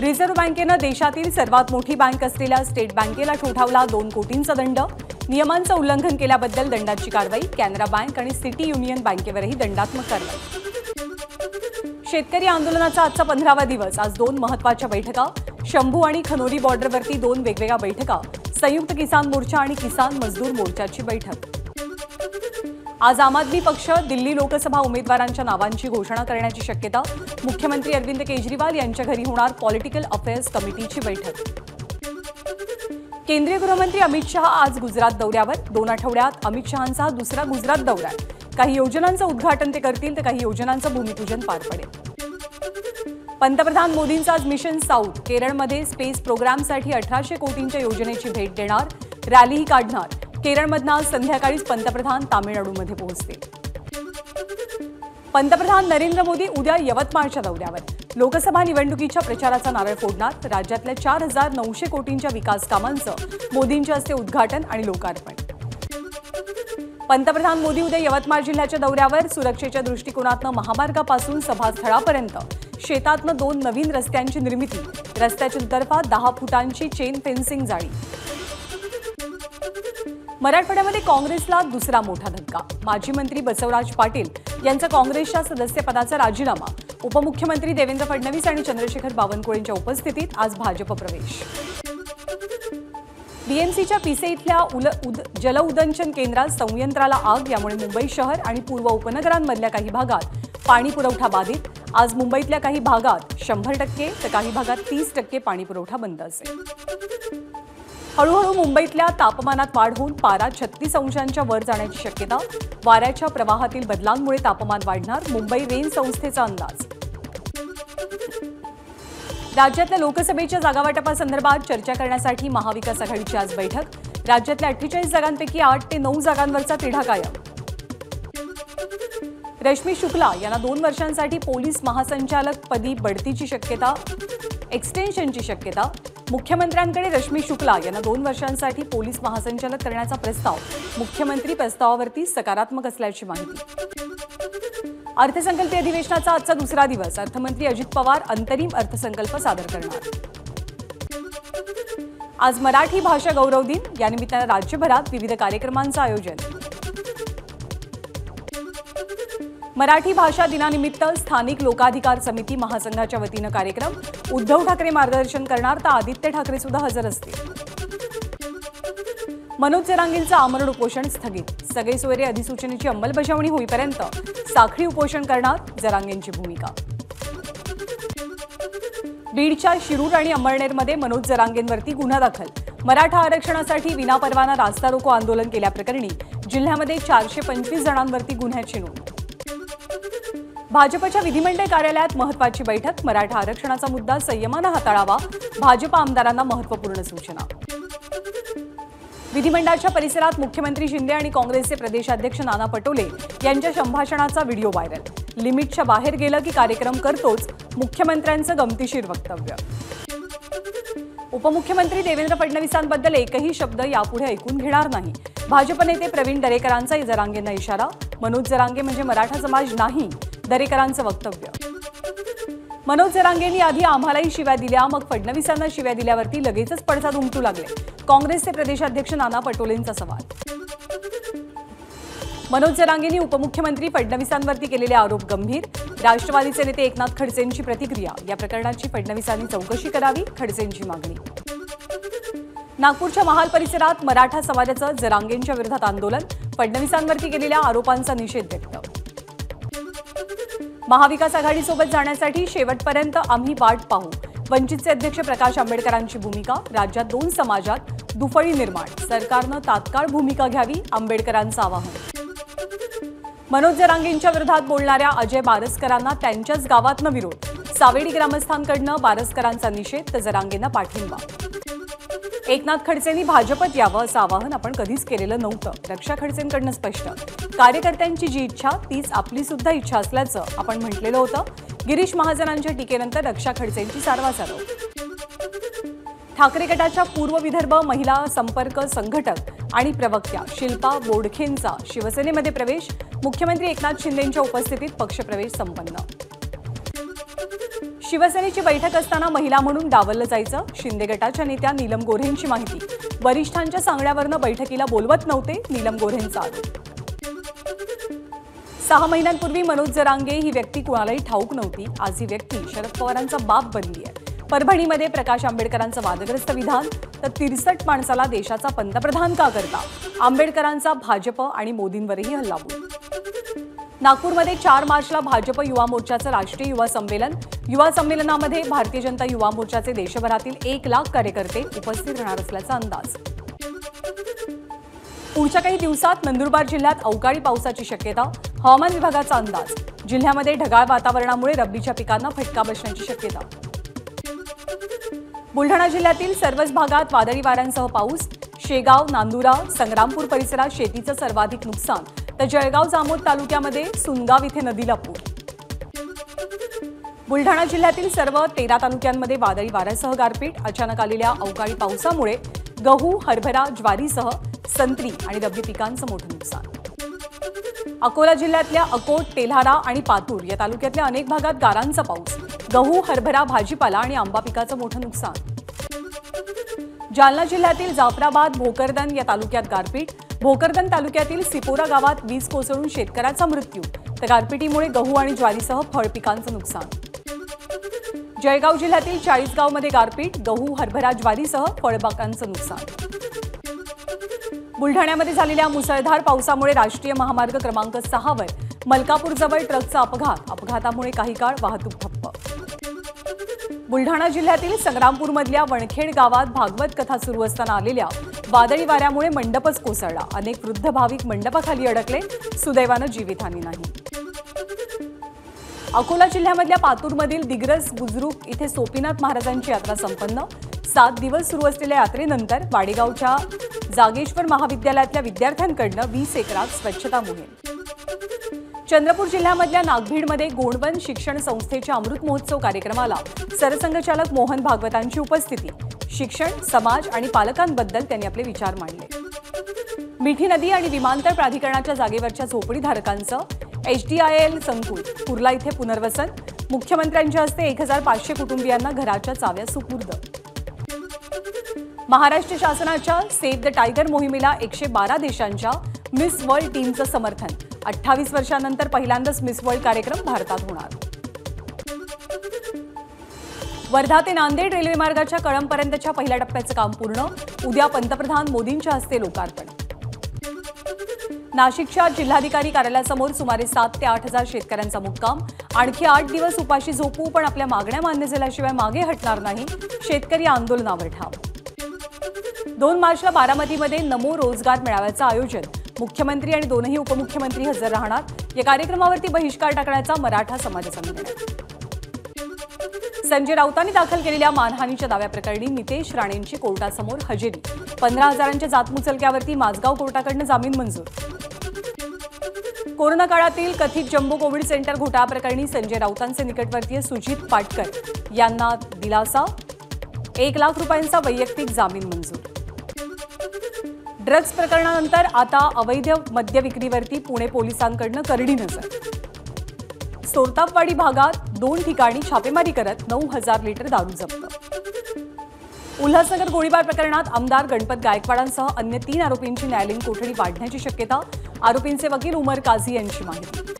Reserve बँकेनं देशातील सर्वात मोठी बँक असलेल्या स्टेट बँकेला ठोठावला 2 कोटींचा दंड। नियमांचं उल्लंघन केल्याबद्दल दंडाची कारवाई। कॅनरा बँक आणि सिटी युनियन बँकेवरही दंडात्मक कारवाई। शेतकरी आंदोलनाचा आजचा 15वा दिवस। आज 2 महत्त्वाच्या बैठका। शंभू आणि खनोरी बॉर्डरवरती 2 वेगवेगळ्या बैठका। संयुक्त किसान मोर्चा आणि किसान मजदूर मोर्चाची बैठक। आज आम आदमी पक्ष दिल्ली लोकसभा उमेदवारांच्या नावांची घोषणा करण्याची शक्यता। मुख्यमंत्री अरविंद केजरीवाल यांच्या घरी होणार पॉलिटिकल अफेअर्स कमिटीची बैठक। केंद्रीय गृहमंत्री अमित शहा आज गुजरात दौऱ्यावर। 2 आठवड्यात अमित शहांचा दुसरा गुजरात दौरा आहे। काही योजनांचं उद्घाटन ते करतील तर काही योजनांचं भूमिपूजन पार पडेल। पंतप्रधान मोदींचं आज मिशन साऊथ। केरळमध्ये स्पेस प्रोग्रामसाठी 1800 कोटींच्या योजनेची भेट देणार। रॅलीही काढणार। केरळमधून आज संध्याकाळीच पंतप्रधान तामिळनाडूमध्ये पोहोचतील। पंतप्रधान नरेंद्र मोदी उद्या यवतमाळच्या दौऱ्यावर। लोकसभा निवडणुकीच्या प्रचाराचा नारळ फोडणार। राज्यातल्या 4900 कोटींच्या विकास कामांचं मोदींच्या हस्ते उद्घाटन आणि लोकार्पण। पंतप्रधान मोदी उद्या यवतमाळ जिल्ह्याच्या दौऱ्यावर। सुरक्षेच्या दृष्टिकोनातून महामार्गापासून सभास्थळापर्यंत शेतातनं 2 नवीन रस्त्यांची निर्मिती। रस्त्याच्या दुतर्फा 10 फुटांची चेन फेन्सिंग जाळी। मराठवाड्यामध्ये काँग्रेसला दुसरा मोठा धक्का। माजी मंत्री बसवराज पाटील यांचा काँग्रेसच्या सदस्यपदाचा राजीनामा। उपमुख्यमंत्री देवेंद्र फडणवीस आणि चंद्रशेखर बावनकुळेंच्या उपस्थितीत आज भाजप प्रवेश। बीएमसीच्या पिसे इथल्या जलउदंचन केंद्रात संयंत्राला आग। यामुळे मुंबई शहर आणि पूर्व उपनगरांमधल्या काही भागात पाणी पुरवठा बाधित। आज मुंबईतल्या काही भागात 100% तर काही भागात 30% पाणी पुरवठा बंद असेल। हळूहळू मुंबईतल्या तापमानात वाढ होऊन पारा 36 अंशांच्या वर जाण्याची शक्यता। वाऱ्याच्या प्रवाहातील बदलांमुळे तापमान वाढणार। मुंबई रेंज संस्थेचा अंदाज। राज्यातल्या लोकसभेच्या जागावाटपासंदर्भात चर्चा करण्यासाठी महाविकास आघाडीची आज बैठक। राज्यातल्या 48 जागांपैकी 8 ते 9 जागांवरचा तिढा कायम। रश्मी शुक्ला यांना 2 वर्षांसाठी पोलीस महासंचालक पदी बढतीची शक्यता। एक्सटेन्शनची शक्यता। मुख्यमंत्र्यांकडे रश्मी शुक्ला यांना 2 वर्षांसाठी पोलीस महासंचालक करण्याचा प्रस्ताव। मुख्यमंत्री प्रस्तावावरती सकारात्मक असल्याची माहिती। अर्थसंकल्पीय अधिवेशनाचा आजचा दुसरा दिवस। अर्थमंत्री अजित पवार अंतरिम अर्थसंकल्प सादर करणार। आज मराठी भाषा गौरव दिन। या निमित्तानं राज्यभरात विविध कार्यक्रमांचं आयोजन। मराठी भाषा दिनानिमित्त स्थानिक लोकाधिकार समिती महासंघाच्या वतीनं कार्यक्रम। उद्धव ठाकरे मार्गदर्शन करणार तर आदित्य ठाकरे सुद्धा हजर असतील। मनोज जरांगेंचं आमरण उपोषण स्थगित। सगळे सोयरे अधिसूचनेची अंमलबजावणी होईपर्यंत साखळी उपोषण करणार जरांगेंची भूमिका। बीडच्या शिरूर आणि अंमळनेरमध्ये मनोज जरांगेंवरती गुन्हा दाखल। मराठा आरक्षणासाठी विनापरवाना रास्ता रोको आंदोलन केल्याप्रकरणी जिल्ह्यामध्ये 425 जणांवरती गुन्ह्याची नोंद। भाजपच्या विधिमंडळ कार्यालयात महत्त्वाची बैठक। मराठा आरक्षणाचा मुद्दा संयमानं हाताळावा। भाजप आमदारांना महत्त्वपूर्ण सूचना। विधिमंडळाच्या परिसरात मुख्यमंत्री शिंदे आणि काँग्रेसचे प्रदेशाध्यक्ष नाना पटोले यांच्या संभाषणाचा व्हिडिओ व्हायरल। लिमिटच्या बाहेर गेलं की कार्यक्रम करतोच, मुख्यमंत्र्यांचं गमतीशीर वक्तव्य। उपमुख्यमंत्री देवेंद्र फडणवीसांबद्दल एकही शब्द यापुढे ऐकून घेणार नाही। भाजप नेते प्रवीण दरेकरांचा जरांगेंना इशारा। मनोज जरांगे म्हणजे मराठा समाज नाही, दरेकरांचं वक्तव्य। मनोज जरांगेंनी आधी आम्हालाही शिव्या दिल्या, मग फडणवीसांना शिव्या दिल्यावरती लगेचच पडसाद उमटू लागले। काँग्रेसचे प्रदेशाध्यक्ष नाना पटोलेंचा सवाल। मनोज जरांगेंनी उपमुख्यमंत्री फडणवीसांवरती केलेले आरोप गंभीर। राष्ट्रवादीचे नेते एकनाथ खडसेंची प्रतिक्रिया। या प्रकरणाची फडणवीसांनी चौकशी करावी, खडसेंची मागणी। नागपूरच्या महाल परिसरात मराठा समाजाचं जरांगेंच्या विरोधात आंदोलन। फडणवीसांवरती केलेल्या आरोपांचा निषेध व्यक्त। महाविकास आघाडीसोबत जाण्यासाठी शेवटपर्यंत आम्ही वाट पाहू। वंचितचे अध्यक्ष प्रकाश आंबेडकरांची भूमिका। राज्यात 2 समाजात दुफळी निर्माण। सरकारनं तात्काळ भूमिका घ्यावी, आंबेडकरांचं आवाहन। मनोज जरांगेंच्या विरोधात बोलणाऱ्या अजय बारसकरांना त्यांच्याच गावातनं विरोध। सावेडी ग्रामस्थांकडनं बारसकरांचा निषेध तर जरांगेंना पाठिंबा। एकनाथ खडसेंनी भाजपत यावं असं आवाहन आपण कधीच केलेलं नव्हतं। रक्षा खडसेंकडनं स्पष्ट। कार्यकर्त्यांची जी इच्छा तीच आपली सुद्धा इच्छा असल्याचं आपण म्हटलेलं होतं। गिरीश महाजनांच्या टीकेनंतर रक्षा खडसेंची सारवासारव। ठाकरे गटाच्या पूर्व विदर्भ महिला संपर्क संघटक आणि प्रवक्त्या शिल्पा बोडखेंचा शिवसेनेमध्ये प्रवेश। मुख्यमंत्री एकनाथ शिंदेंच्या उपस्थितीत पक्षप्रवेश संपन्न। शिवसेनेची बैठक असताना महिला म्हणून डावललं जायचं, शिंदे गटाच्या नेत्या नीलम गोऱ्हेंची माहिती। वरिष्ठांच्या सांगण्यावरनं बैठकीला बोलवत नव्हते, नीलम गोऱ्हेंचा आरोप। 6 महिन्यांपूर्वी मनोज जरांगे ही व्यक्ती कुणालाही ठाऊक नव्हती, आज ही व्यक्ती शरद पवारांचा बाप बनली आहे। परभणीमध्ये प्रकाश आंबेडकरांचं वादग्रस्त विधान, तर 63 माणसाला देशाचा पंतप्रधान का करता, आंबेडकरांचा भाजप आणि मोदींवरही हल्लाबोल। नागपूरमध्ये 4 मार्चला भाजप युवा मोर्चाचं राष्ट्रीय युवा संमेलन। युवा संमेलनामध्ये भारतीय जनता युवा मोर्चाचे देशभरातील 1 लाख कार्यकर्ते उपस्थित राहणार असल्याचा अंदाज। पुढच्या काही दिवसात नंदुरबार जिल्ह्यात अवकाळी पावसाची शक्यता, हवामान विभागाचा अंदाज। जिल्ह्यामध्ये ढगाळ वातावरणामुळे रब्बीच्या पिकांना फटका बसण्याची शक्यता। बुलढाणा जिल्ह्यातील सर्वच भागात वादळी वाऱ्यांसह पाऊस, शेगाव, नांदुरा, संग्रामपूर परिसरात शेतीचं सर्वाधिक नुकसान, तर जळगाव जामोद तालुक्यामध्ये सुनगाव इथे नदीला पूर। बुलढाणा जिल्ह्यातील सर्व 13 तालुक्यांमध्ये वादळी वाऱ्यासह गारपीट, अचानक आलेल्या अवकाळी पावसामुळे गहू, हरभरा, ज्वारीसह संत्री आणि रब्बी पिकांचं मोठं नुकसान। अकोला जिल्ह्यातल्या अकोट, तेल्हारा आणि पातूर या तालुक्यातल्या अनेक भागात गारांचा पाऊस, गहू, हरभरा, भाजीपाला आणि आंबा पिकाचं मोठं नुकसान। जालना जिल्ह्यातील जाफराबाद, भोकरदन या तालुक्यात गारपीट, भोकरदन तालुक्यातील सिपोरा गावात वीज कोसळून शेतकऱ्याचा मृत्यू, तर गारपिटीमुळे गहू आणि ज्वारीसह फळ पिकांचं नुकसान। जळगाव जिल्ह्यातील 40गावमध्ये गारपीट, गहू, हरभरा, ज्वारीसह फळबागांचं नुकसान। बुलढाण्यामध्ये झालेल्या मुसळधार पावसामुळे राष्ट्रीय महामार्ग क्रमांक 6 वर मलकापूरजवळ ट्रकचा अपघात, अपघातामुळे काही काळ वाहतूक ठप्प। बुलढाणा जिल्ह्यातील संग्रामपूरमधल्या वणखेड गावात भागवत कथा सुरू असताना आलेल्या वादळी वाऱ्यामुळे मंडपच कोसळला, अनेक वृद्ध भाविक मंडपाखाली अडकले, सुदैवानं जीवितहानी नाही। अकोला जिल्ह्यामधल्या पातूरमधील दिग्रस बुजुर्ग इथे सोपीनाथ महाराजांची यात्रा संपन्न, 7 दिवस सुरू असलेल्या यात्रेनंतर वाडेगावच्या जागेश्वर महाविद्यालयातल्या विद्यार्थ्यांकडून 20 एकरात स्वच्छता मोहीम। चंद्रपूर जिल्ह्यामधल्या नागभीडमध्ये गोंडवन शिक्षण संस्थेच्या अमृत महोत्सव कार्यक्रमाला सरसंघचालक मोहन भागवतांची उपस्थिती, शिक्षण, समाज आणि पालकांबद्दल त्यांनी आपले विचार मांडले। मिठी नदी आणि विमानतळ प्राधिकरणाच्या जागेवरच्या झोपडीधारकांचं HDIL संकुल कुर्ला इथे पुनर्वसन, मुख्यमंत्र्यांच्या हस्ते 1500 कुटुंबियांना घराच्या चाव्या सुपूर्द। महाराष्ट्र शासनाच्या सेव्ह द टायगर मोहिमेला 112 देशांच्या मिस वर्ल्ड टीमचं समर्थन, 28 वर्षांनंतर पहिल्यांदाच मिस वर्ल्ड कार्यक्रम भारतात होणार। वर्धा ते नांदेड रेल्वे मार्गाच्या कळंबपर्यंतच्या पहिल्या टप्प्याचं काम पूर्ण, उद्या पंतप्रधान मोदींच्या हस्ते लोकार्पण। नाशिकच्या जिल्हाधिकारी कार्यालयासमोर सुमारे 7 ते 8 हजार शेतकऱ्यांचा मुक्काम, आणखी 8 दिवस उपाशी झोपू पण आपल्या मागण्या मान्य झाल्याशिवाय मागे हटणार नाही, शेतकरी आंदोलनावर ठाम। 2 मार्चला बारामतीमध्ये नमो रोजगार मेळाव्याचं आयोजन, मुख्यमंत्री आणि 2ही उपमुख्यमंत्री हजर राहणार, या कार्यक्रमावरती बहिष्कार टाकण्याचा मराठा समाजाचा निर्णय। संजय राऊतांनी दाखल केलेल्या मानहानीच्या दाव्याप्रकरणी नितेश राणेंची कोर्टासमोर हजेरी, 15,000च्या जातमुचलक्यावरती माझगाव कोर्टाकडून जामीन मंजूर। कोरोना काळातील कथित जम्बो कोविड सेंटर घोटाळ्याप्रकरणी संजय राऊतांचे निकटवर्तीय सुजित पाटकर यांना दिलासा, 1 लाख रुपयांचा वैयक्तिक जामीन मंजूर। ड्रग्ज प्रकरणानंतर आता अवैध मद्य विक्रीवरती पुणे पोलिसांकडून करडी नजर। सोरतापवाडी भागात 2 ठिकाणी छापेमारी करत 9,000 लिटर दारू जप्त। उल्हासनगर गोळीबार प्रकरणात आमदार गणपत गायकवाडांसह अन्य 3 आरोपींची न्यायालयीन कोठडी वाढण्याची शक्यता, आरोपींचे वकील उमर काझी यांची माहिती।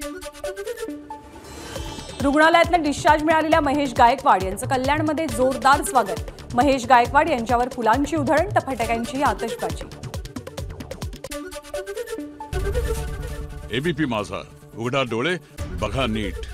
रुग्णालयातून डिस्चार्ज मिळालेल्या महेश गायकवाड यांचं कल्याणमध्ये जोरदार स्वागत, महेश गायकवाड यांच्यावर फुलांची उधळण तर फटाक्यांची आतषबाजी। एबीपी माझा, उघडा डोळे बघा नीट।